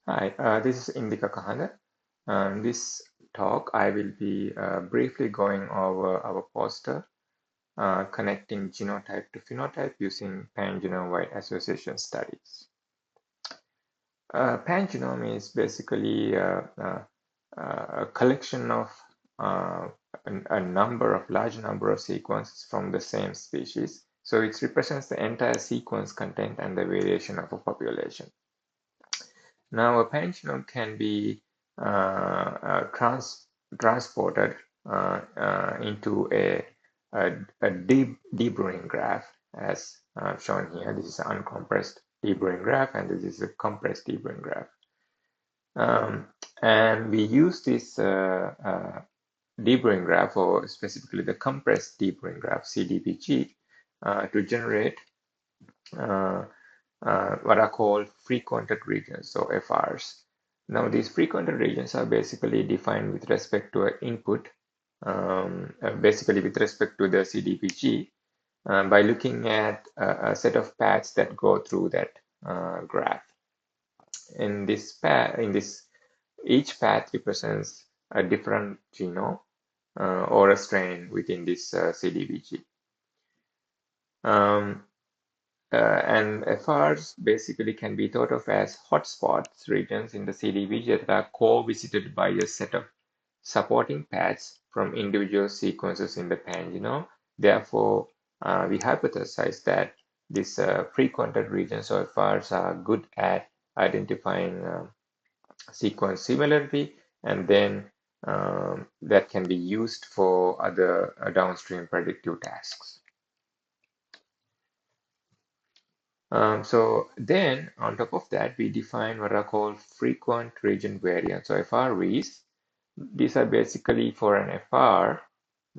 Hi, this is Indika Kahanda. In this talk, I will be briefly going over our poster connecting genotype to phenotype using pangenome-wide association studies. Pangenome is basically a collection of uh, large number of sequences from the same species. So it represents the entire sequence content and the variation of a population. Now, a pangenome can be transported into a deburring graph, as shown here. This is an uncompressed deburring graph, and this is a compressed deburring graph. And we use this deburring graph, or specifically the compressed deburring graph, CDBG, to generate what are called frequented regions, so FRs. Now, these frequented regions are basically defined with respect to an input, basically with respect to the CDPG, by looking at a set of paths that go through that graph. In this each path represents a different genome or a strain within this CDBG. And FRs basically can be thought of as hotspots, regions in the CDBG that are co-visited by a set of supporting paths from individual sequences in the pangenome. Therefore, we hypothesize that these frequented regions or FRs are good at identifying sequence similarity, and then that can be used for other downstream predictive tasks. So then on top of that, we define what are called frequent region variants, so FRVs. These are basically for an FR,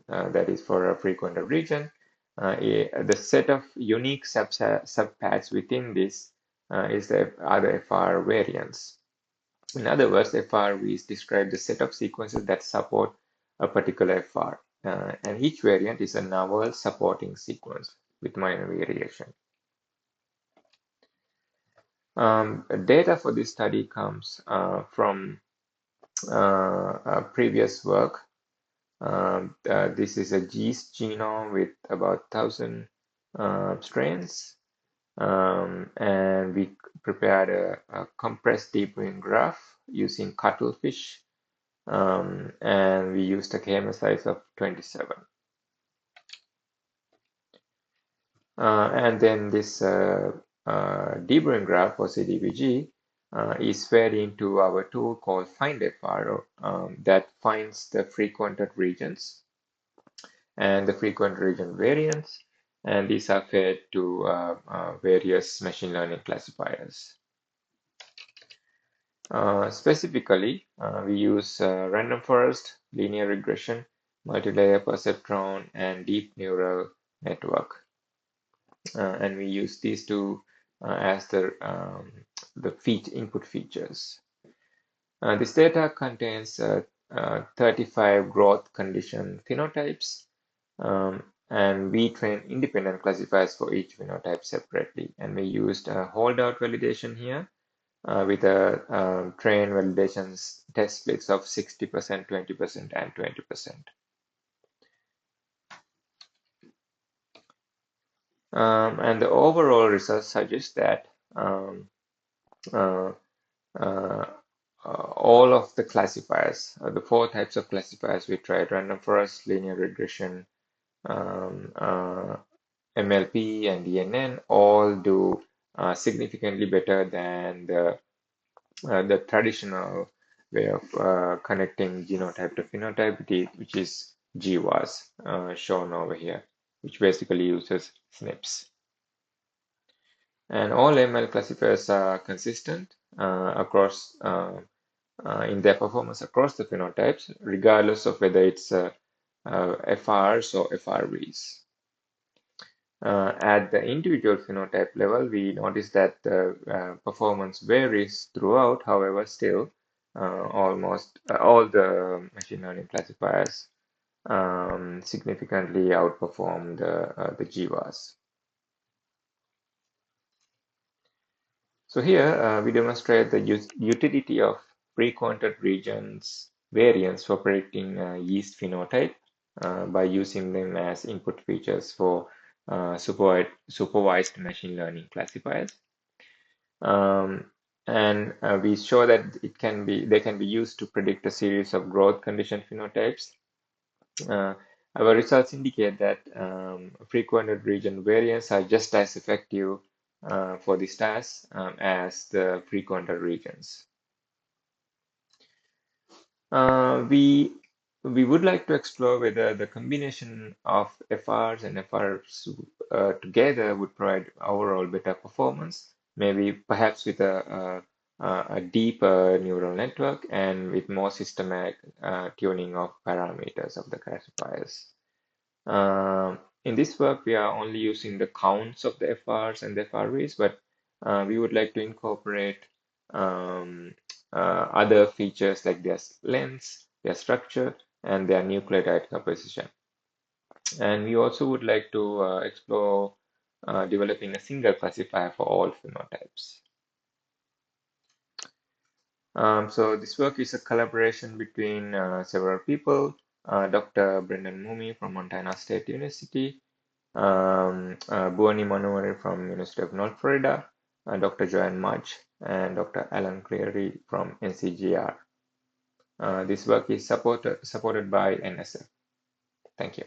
that is for a frequent region. The set of unique subpaths within this is the other FR variants. In other words, FRVs describe the set of sequences that support a particular FR, and each variant is a novel supporting sequence with minor variation. Data for this study comes from previous work. This is a yeast genome with about 1,000 strains, and we prepared a compressed deburring graph using cuttlefish, and we used a KMS size of 27. And then this deburring graph for CDBG is fed into our tool called FindFR that finds the frequented regions and the frequent region variants, and these are fed to various machine learning classifiers. Specifically, we use random forest, linear regression, multi-layer perceptron, and deep neural network. And we use these two as the input features. This data contains 35 growth condition phenotypes, and we train independent classifiers for each phenotype separately. And we used a holdout validation here with a train validations test splits of 60%, 20%, and 20%. And the overall results suggest that all of the classifiers, the 4 types of classifiers we tried, random forest, linear regression, MLP, and DNN, all do significantly better than the traditional way of connecting genotype to phenotype, which is GWAS, shown over here, which basically uses SNPs. And all ML classifiers are consistent across in their performance across the phenotypes, regardless of whether it's FRs or FRVs. At the individual phenotype level, we notice that the performance varies throughout. However, still, almost all the machine learning classifiers significantly outperform the GWAS. So here we demonstrate the utility of pre-counted regions variants for predicting yeast phenotype by using them as input features for supervised machine learning classifiers. And we show that they can be used to predict a series of growth condition phenotypes. Uh, our results indicate that frequented region variants are just as effective for this task as the frequented regions. We would like to explore whether the combination of FRs and FRs together would provide overall better performance, maybe perhaps with a deeper neural network and with more systematic tuning of parameters of the classifiers. In this work, we are only using the counts of the FRs and the FRVs, but we would like to incorporate um, other features like their lengths, their structure, and their nucleotide composition. And we also would like to explore developing a single classifier for all phenotypes. So this work is a collaboration between several people, Dr. Brendan Mummy from Montana State University, Buoni Monori from University of North Florida, Dr. Joanne Mudge, and Dr. Alan Cleary from NCGR. This work is supported by NSF. Thank you.